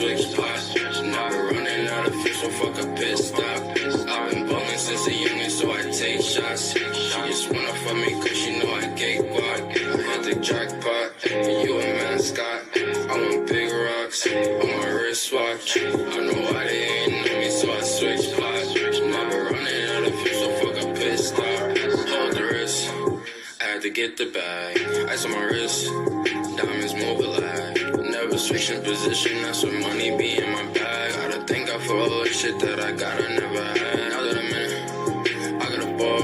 switch spots. Now we're running out of fuel, so fuck a pit stop. I've been ballin' since a youngin', so I take shots. She just wanna fuck me cause she know I gay guap. I hit the jackpot, you a mascot. I want big rocks on my wristwatch. I know why they ain't know me, so I switch spots. Now we're running out of fuel, so fuck a pit stop. Hold the wrist, I had to get the bag. Ice on my wrist, diamonds move alive. Never switching position, that's what money be in my bag. Gotta thank God for all the shit that I got, I never had. Now that I'm in it, I got a ball.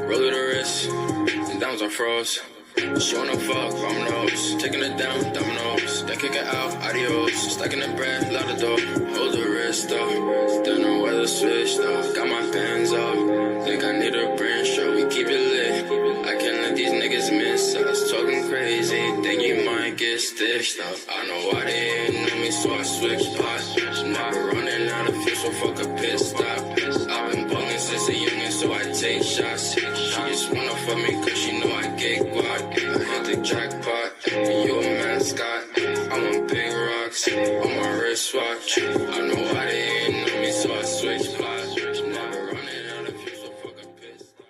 Roll to the wrist, and downs are froze. She wanna fuck, I'm nose. Taking it down, dominoes. Then kick it out, adios. Stacking the bread, loud the door. Hold the wrist up. Don't know where the switch though. Got my pants up. Think I need a brand show, we keep it lit. I can't let these niggas miss us. Talking crazy, think you might get stitched up. I know why they ain't know me, so I switch spots. Now we're running out of fuel, so fuck a pit stop. I've been ballin' since a youngin', so I take shots. She just wanna fuck me cause she know I gay guap. I hit the jackpot, you a mascot. I want big rocks on my wristwatch. I know why they ain't know me, so I switch spots. Now we're running out of fuel, so fuck a pit stop.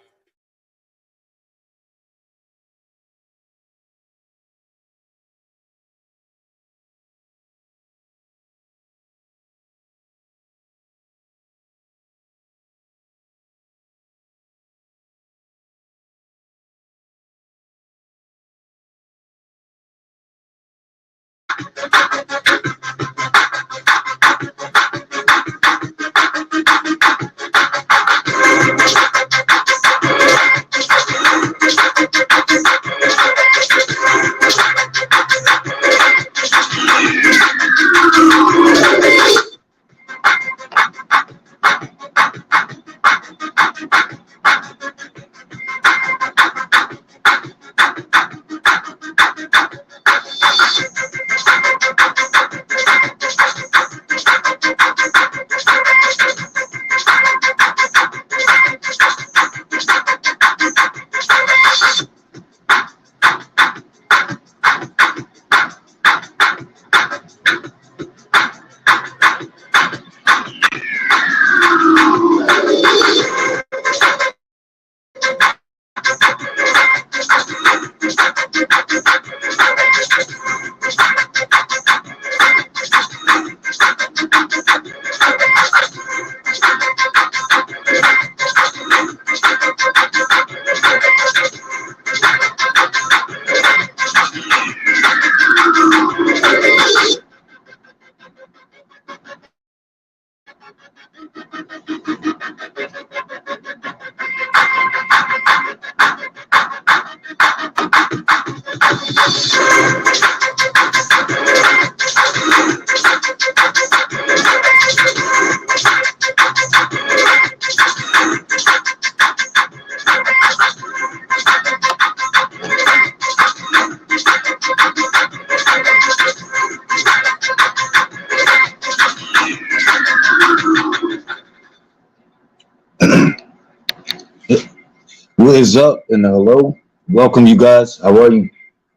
What is up and hello? Welcome you guys. How are you?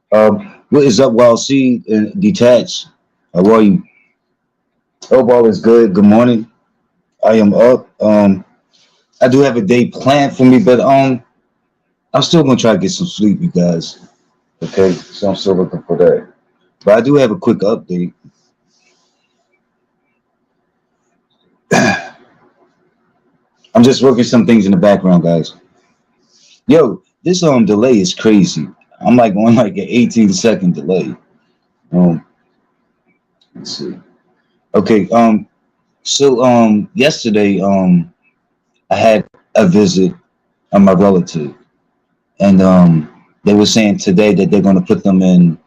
What is up, Wild Seed and Detached? How are you? Hope all is good. Good morning. I am up. I do have a day planned for me, but I'm still gonna try to get some sleep, you guys. Okay, so I'm still looking for that. But I do have a quick update. I'm just working some things in the background, guys. Yo, this delay is crazy. I'm like on like an 18-second delay. Um, let's see. Okay, yesterday I had a visit of my relative, and they were saying today that they're gonna put them in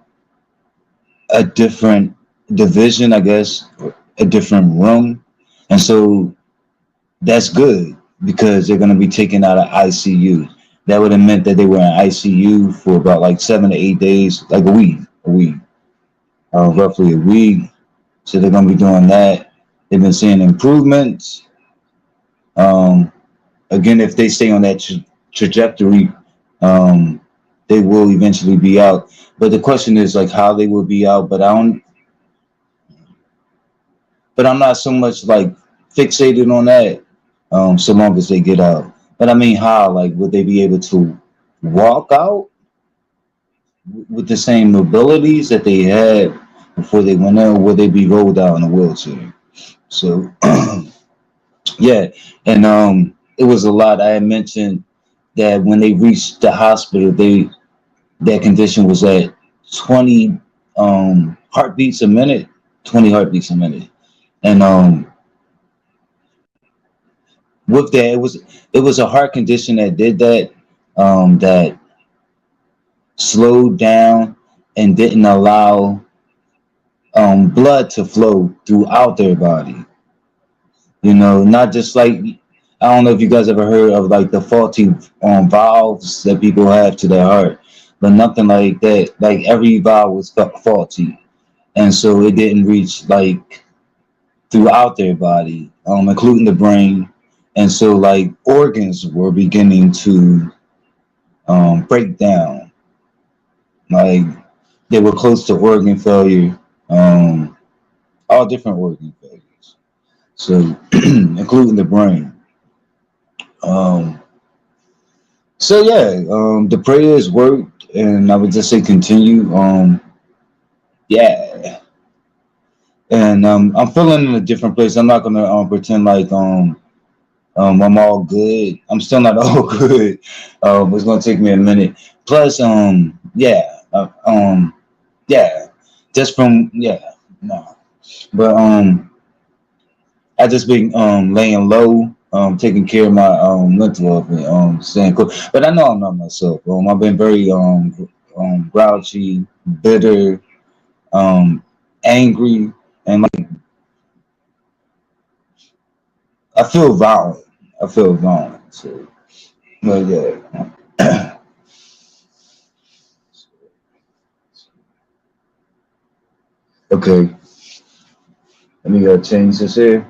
a different division, I guess, or a different room, and so that's good because they're gonna be taken out of ICU. That would have meant that they were in ICU for about like 7 to 8 days, like a week, roughly a week. So they're gonna be doing that. They've been seeing improvements. Again, if they stay on that trajectory, they will eventually be out. But the question is like how they will be out. But but I'm not so much like fixated on that. So long as they get out. But I mean, how like would they be able to walk out with the same abilities that they had before they went out? Or would they be rolled out in a wheelchair? So yeah, and it was a lot. I had mentioned that when they reached the hospital, their condition was at 20 heartbeats a minute, 20 heartbeats a minute, and with that, it was a heart condition that did that, that slowed down and didn't allow blood to flow throughout their body. You know, not just like, I don't know if you guys ever heard of like the faulty valves that people have to their heart, but nothing like that. Like every valve was faulty, and so it didn't reach like throughout their body, including the brain, and so like organs were beginning to break down. Like they were close to organ failure, um, all different organ failures. So including the brain. Um, so yeah, the prayers worked, and I would just say continue. Yeah, and I'm feeling in a different place. I'm not gonna pretend like I'm all good. I'm still not all good. It's gonna take me a minute. Plus, yeah, yeah, just from yeah, no, but I just been laying low, taking care of my mental health, and staying cool. But I know I'm not myself. I've been very grouchy, bitter, um, angry, and like I feel violent. I feel violent. So, but yeah. Okay, let me change this here.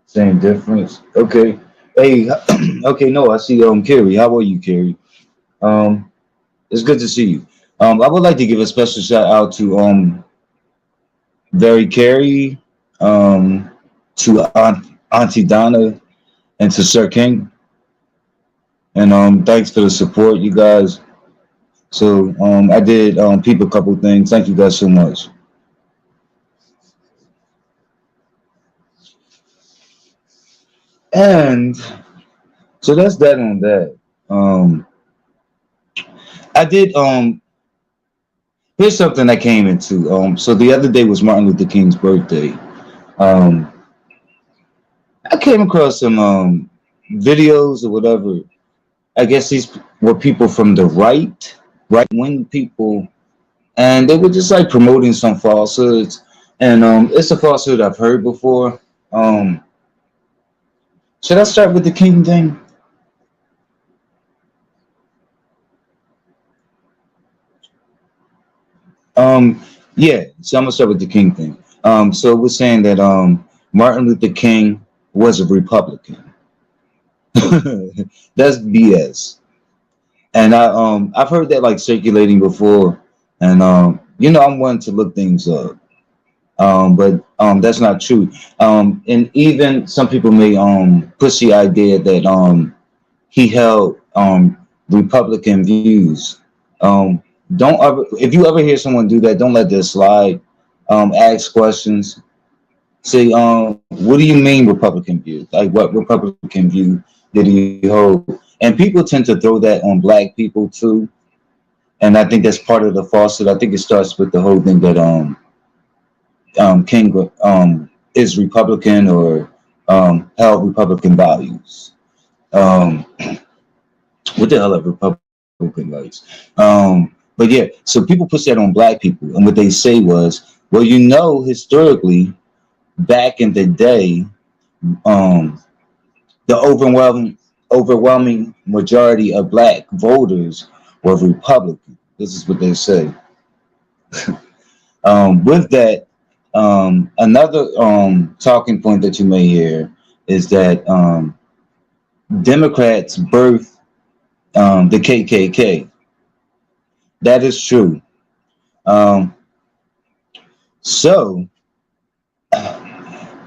Same difference. Okay. Hey, okay, no, I see Carrie. How are you, Carrie? Um, it's good to see you. I would like to give a special shout out to Very Carrie, to Auntie Donna, and to Sir King. And thanks for the support, you guys. So I did peep a couple things. Thank you guys so much. And so that's that on that. Um, I did here's something I came into. So the other day was Martin Luther King's birthday. Um, I came across some videos or whatever. I guess these were people from the right wing people, and they were just like promoting some falsehoods. And it's a falsehood I've heard before. Um, should I start with the King thing? Um, yeah, so I'm gonna start with the King thing. So we're saying that Martin Luther King was a Republican. That's BS. And I've heard that like circulating before, and I'm one to look things up. But that's not true. And even some people may push the idea that he held Republican views. Um, don't ever, if you ever hear someone do that, don't let this slide. Ask questions. Say, what do you mean Republican view? Like, what Republican view did he hold? And people tend to throw that on black people too, and I think that's part of the falsehood. I think it starts with the whole thing that King is Republican or held Republican values. Um, what the hell are Republican values? But yeah, so people push that on black people, and what they say was, well, historically, back in the day, um, the overwhelming majority of black voters were Republican. This is what they say. With that, another talking point that you may hear is that Democrats birthed the KKK. That is true. Um, so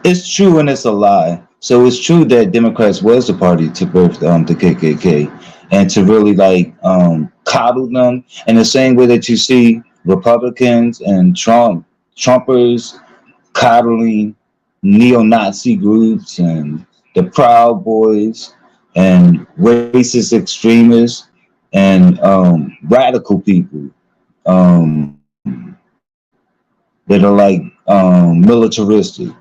it's true and it's a lie. So it's true that Democrats was the party to birth the KKK and to really like coddle them in the same way that you see Republicans and Trumpers coddling neo-Nazi groups and the Proud Boys and racist extremists and radical people that are like militaristic.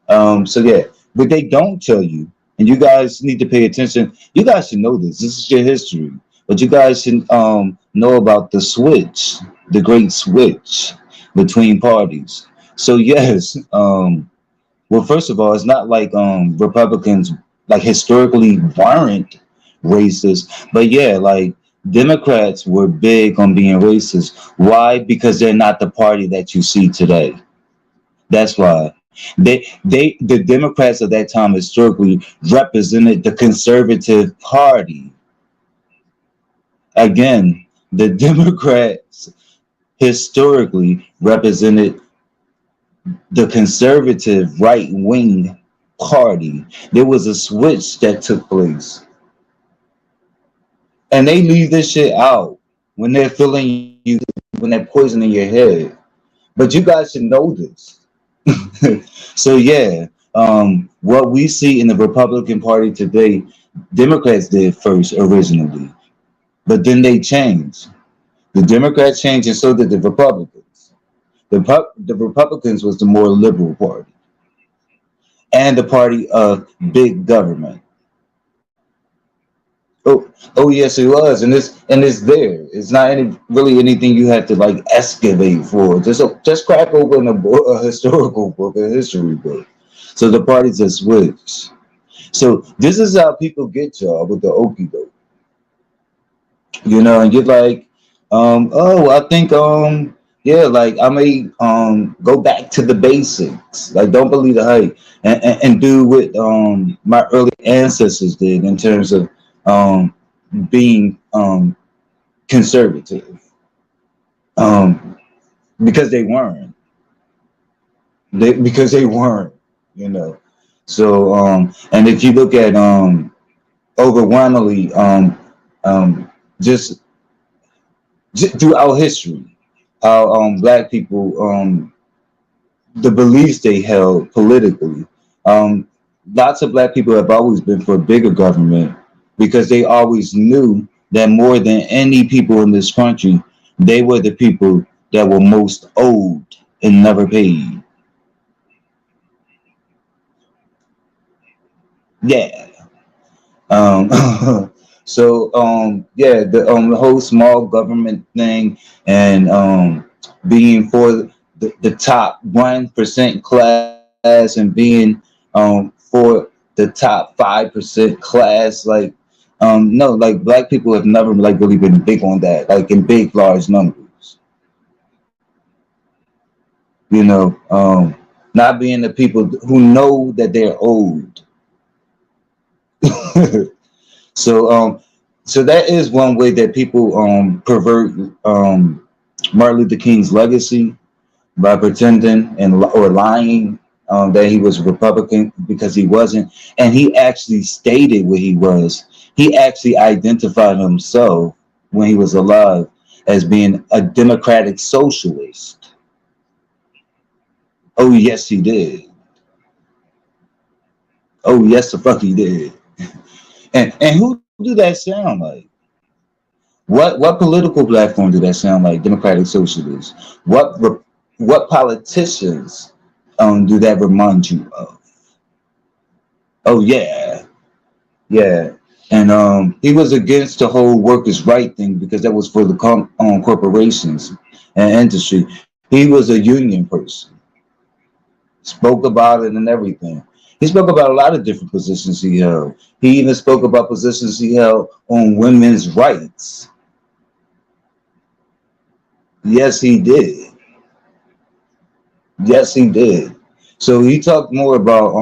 So yeah, but they don't tell you, and you guys need to pay attention. You guys should know this. This is your history, but you guys should know about the switch, the great switch between parties. So yes, well, first of all, it's not like Republicans like historically weren't racist, but yeah, like Democrats were big on being racist. Why? Because they're not the party that you see today. That's why the Democrats at that time historically represented the conservative party. Again, the Democrats historically represented the conservative right wing party. There was a switch that took place. And they leave this shit out when they're filling you, when they're poisoning your head. But you guys should know this. So yeah, what we see in the Republican Party today, Democrats did first originally, but then they changed. The Democrats changed, and so did the Republicans. The Republicans was the more liberal party and the party of big government. Oh yes, it was, and it's there. It's not really anything you have to like excavate for. Just crack open a historical book, a history book. So the parties are switched. So this is how people get y'all with the okie doke, and you're like, oh, I think, yeah, like I may go back to the basics. Like, don't believe the hype, and do what my early ancestors did in terms of being conservative, because they weren't. Because they weren't, you know. So and if you look at overwhelmingly just throughout history, how black people the beliefs they held politically. Lots of black people have always been for bigger government because they always knew that more than any people in this country, they were the people that were most owed and never paid. Yeah. Um, so yeah, the whole small government thing and being for the top 1% class and being for the top 5% class, like no, like black people have never like really been big on that, like in big large numbers, you know, not being the people who know that they're owed. So so that is one way that people pervert Martin Luther King's legacy by pretending and or lying that he was a Republican because he wasn't, and he actually stated what he was. He actually identified himself when he was alive as being a democratic socialist. Oh yes, he did. Oh yes, the fuck he did. And who do that sound like? What political platform do that sound like? Democratic Socialists. What politicians do that remind you of? Oh yeah, yeah. And he was against the whole workers' right thing because that was for the corporations and industry. He was a union person, spoke about it and everything. He spoke about a lot of different positions he held. He even spoke about positions he held on women's rights. Yes, he did. Yes, he did. So he talked more about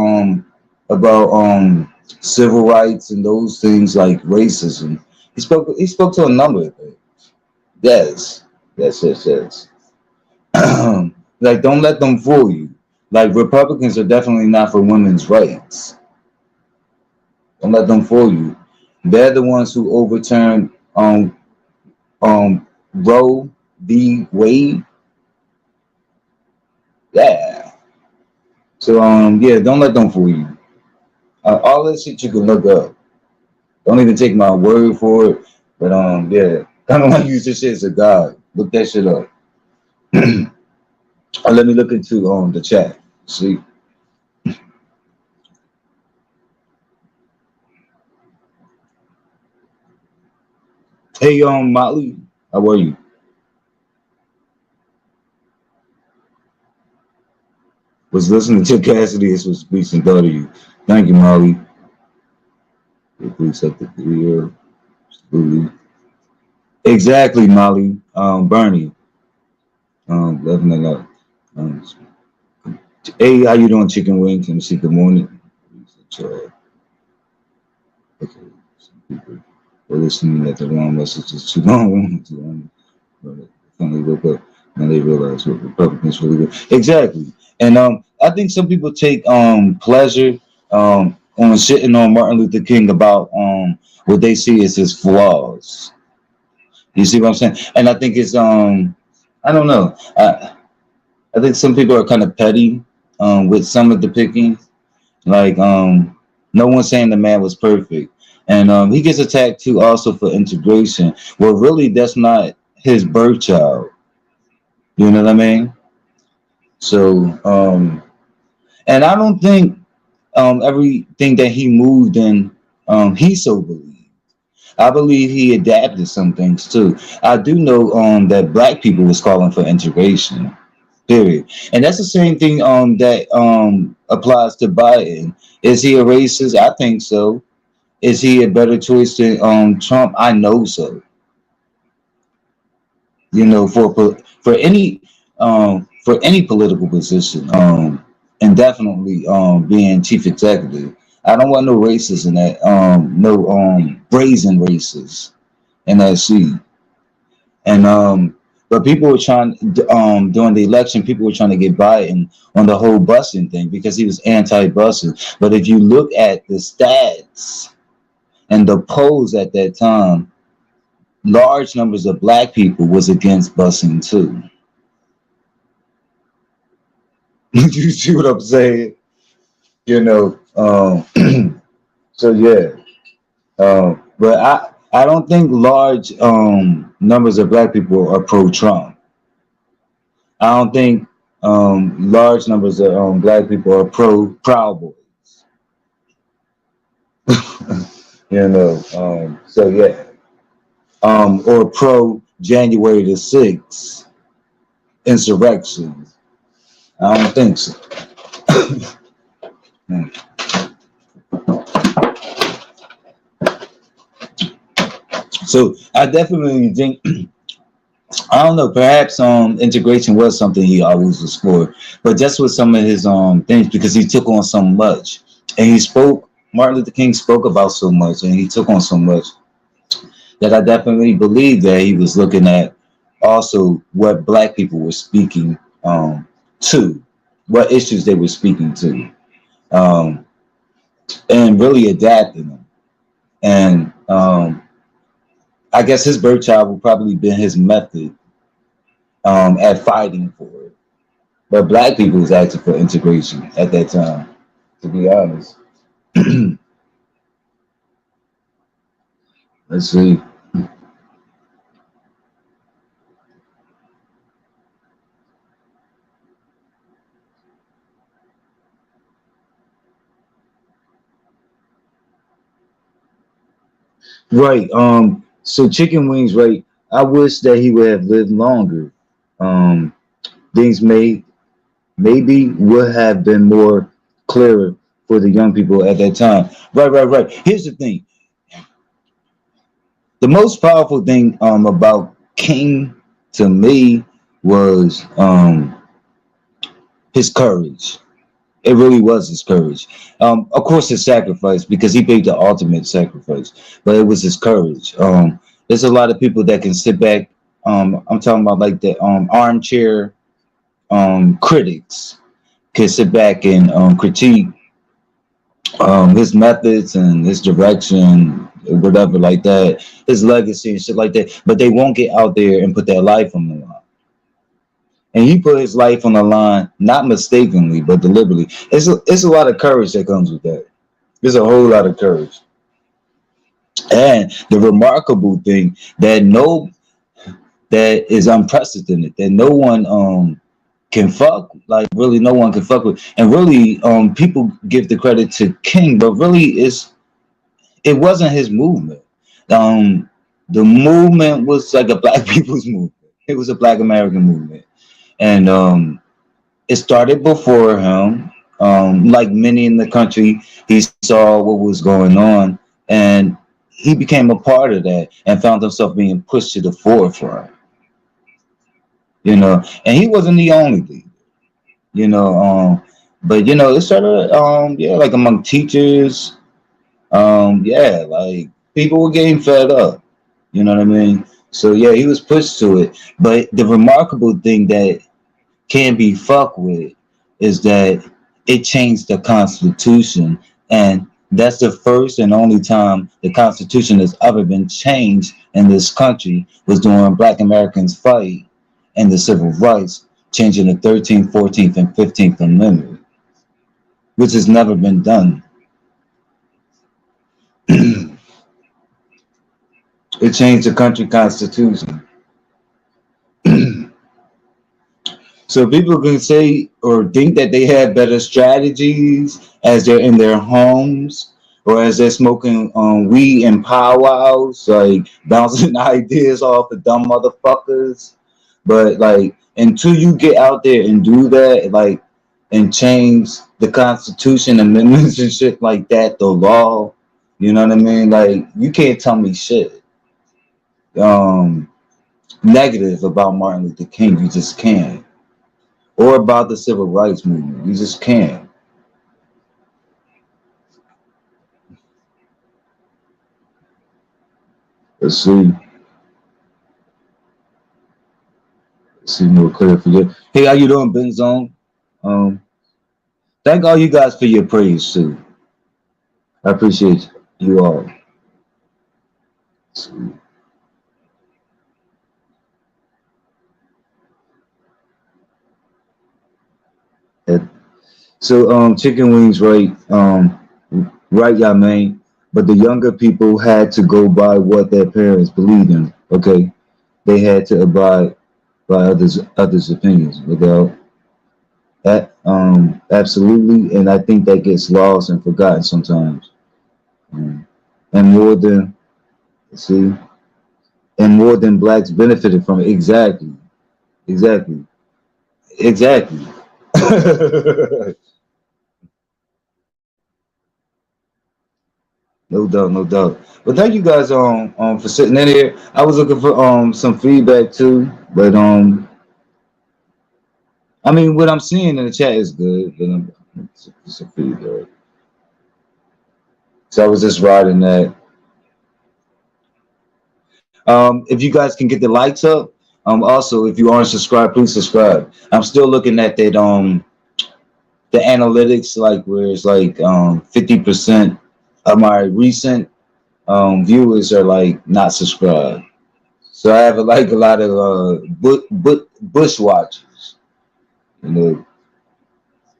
civil rights and those things like racism. He spoke to a number of things. Yes. Yes, yes, yes. Like, don't let them fool you. Like, Republicans are definitely not for women's rights. Don't let them fool you. They're the ones who overturned Roe v. Wade. Yeah. So yeah, don't let them fool you. All this shit you can look up. Don't even take my word for it. But yeah, kind of like use this shit as a guide. Look that shit up. Let me look into the chat. See. Hey Molly, how are you? Was listening to Cassidy. This was Beats and W. Thank you, Molly. Please accept the video. Absolutely. Exactly, Molly. Bernie. Loving it up. Um, hey, how you doing, Chicken Wings? Let me see. Good morning. Okay. Some people were listening at the wrong messages too long. Too long. But finally woke up and they realized what Republicans really do. Exactly. And I think some people take pleasure on shitting on Martin Luther King about what they see as his flaws. You see what I'm saying? And I think it's I don't know. I think some people are kind of petty with some of the picking. Like no one's saying the man was perfect. And he gets attacked too also for integration. Well, really that's not his birth child. You know what I mean? So and I don't think everything that he moved in he so believed. I believe he adapted some things too. I do know that black people was calling for integration. Period. And that's the same thing that applies to Biden. Is he a racist? I think so. Is he a better choice than Trump? I know so. You know, for any political position, and definitely being chief executive. I don't want no racists in that. No brazen racists in that seat. And but people were trying during the election, people were trying to get Biden on the whole busing thing because he was anti-busing. But if you look at the stats and the polls at that time, large numbers of black people was against busing too. You see what I'm saying? You know, so yeah. But I don't think large numbers of black people are pro-Trump. I don't think large numbers of black people are pro-Proud Boys. You know, so yeah, or pro January the 6th insurrection. I don't think so. So I definitely think I don't know. Perhaps integration was something he always was for, but just with some of his things because he took on so much, and he spoke. Martin Luther King spoke about so much, and he took on so much that I definitely believe that he was looking at also what black people were speaking to, what issues they were speaking to, um, and really adapting them. And I guess his birth child would probably been his method at fighting for it. But black people was asking for integration at that time, to be honest. Let's see. Right. So chicken wings, right? I wish that he would have lived longer. Um, things maybe would have been more clearer for the young people at that time. Right, right, right. Here's the thing. The most powerful thing about King to me was his courage. It really was his courage. Of course, his sacrifice because he paid the ultimate sacrifice, but it was his courage. There's a lot of people that can sit back I'm talking about like the armchair critics can sit back and critique his methods and his direction, whatever like that, his legacy and shit like that. But they won't get out there and put their life on the line. And he put his life on the line, not mistakenly, but deliberately. It's a lot of courage that comes with that. There's a whole lot of courage. And the remarkable thing that is unprecedented, that no one can fuck, like really no one can fuck with. And really people give the credit to King, but really it wasn't his movement. The movement was like a black people's movement. It was a black American movement. And it started before him. Like many in the country, he saw what was going on and he became a part of that and found himself being pushed to the forefront. You know, and he wasn't the only leader, you know, but you know, it started yeah, like among teachers, yeah, like people were getting fed up, you know what I mean? So yeah, he was pushed to it. But the remarkable thing that can be fucked with is that it changed the Constitution, and that's the first and only time the Constitution has ever been changed in this country was during Black Americans' fight and the civil rights, changing the 13th, 14th, and 15th Amendment, which has never been done. It changed the country constitution. So people can say or think that they have better strategies as they're in their homes or as they're smoking weed and powwows, like bouncing ideas off of dumb motherfuckers. But like until you get out there and do that, like and change the Constitution amendments and shit like that, the law, you know what I mean? Like you can't tell me shit negative about Martin Luther King. You just can't. Or about the civil rights movement. You just can't. Let's see. Let's see more clear for you. Hey, how you doing, Ben Zone? Thank all you guys for your praise too. I appreciate you all. Let's see. So chicken wings, right? Right, y'all, man. But the younger people had to go by what their parents believed in. Okay, they had to abide by others' opinions without that. Absolutely, and I think that gets lost and forgotten sometimes. And more than see, and more than blacks benefited from it. Exactly, exactly, exactly. No doubt, no doubt. But thank you guys for sitting in here. I was looking for some feedback too, but I mean what I'm seeing in the chat is good, but it's a feedback. So I was just riding that. If you guys can get the likes up, also if you aren't subscribed, please subscribe. I'm still looking at that the analytics, like where it's like 50% of my recent viewers are like not subscribed. So I have like a lot of bush watchers, you know,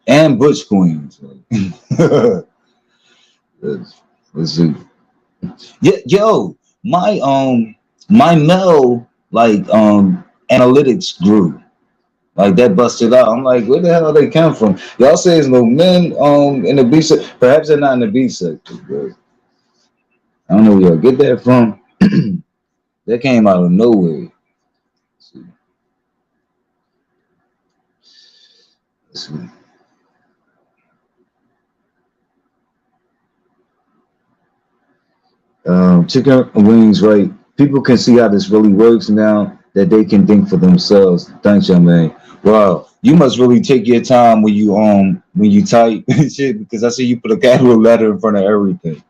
and bush queens. Let's see. Yeah, yo, my male like analytics grew. Like that busted out. I'm like, where the hell they come from? Y'all say there's no men in the B sector. Perhaps they're not in the B sector, but I don't know where y'all get that from. That came out of nowhere. Let's see. Let's see. Chicken wings, right? People can see how this really works now that they can think for themselves. Thanks, young man. Wow, you must really take your time when you type shit because I see you put a capital letter in front of everything.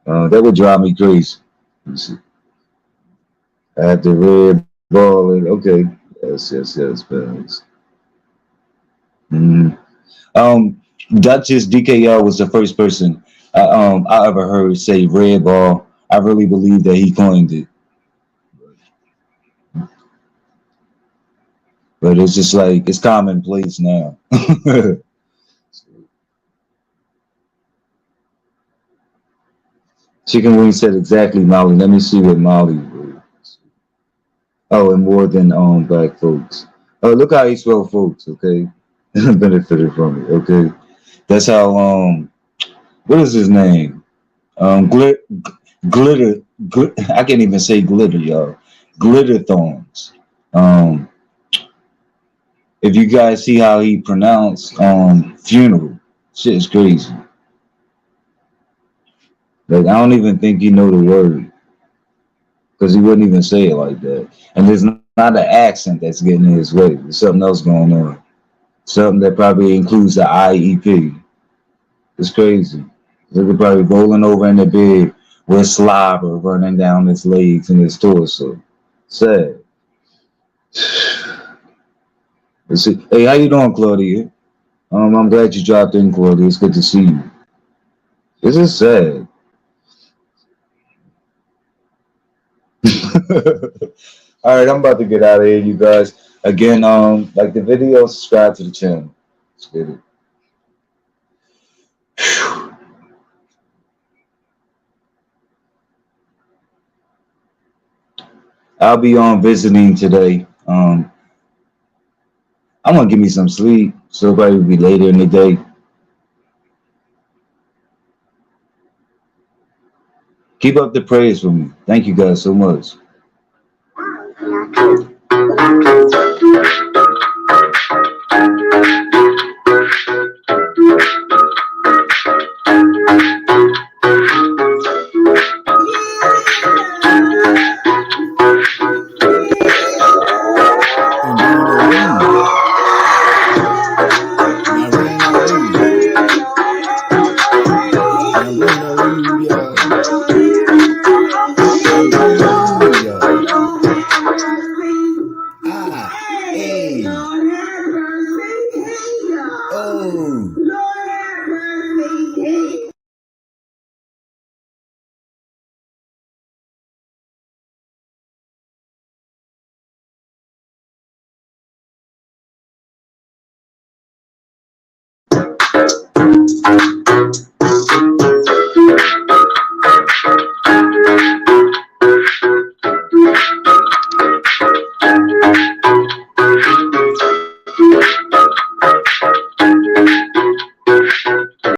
That would drive me crazy. Let's see. I have to read. Balling. Okay. Yes, yes, yes, Banks. Mhm. Duchess DKL was the first person I ever heard say red ball. I really believe that he coined it, but it's just like it's commonplace now. Chicken Wing said exactly, Molly. Let me see what Molly wrote. Oh, and more than black folks. Oh, look how he spelled folks. Okay, benefited from it. Okay, that's how what is his name? Glitter. I can't even say glitter, y'all. Glitter thorns. Um, if you guys see how he pronounced funeral, shit is crazy. Like I don't even think he know the word because he wouldn't even say it like that. And there's not an accent that's getting in his way. There's something else going on. Something that probably includes the IEP. It's crazy. They could probably rolling over in the bed with slobber running down his legs and his torso. Sad. Let's see. Hey, how you doing, Claudia? I'm glad you dropped in, Claudia. It's good to see you. This is sad. All right, I'm about to get out of here, you guys. Again, like the video, subscribe to the channel. Let's get it. I'll be on visiting today. I'm gonna give me some sleep, so it'll probably be later in the day. Keep up the prayers for me. Thank you guys so much.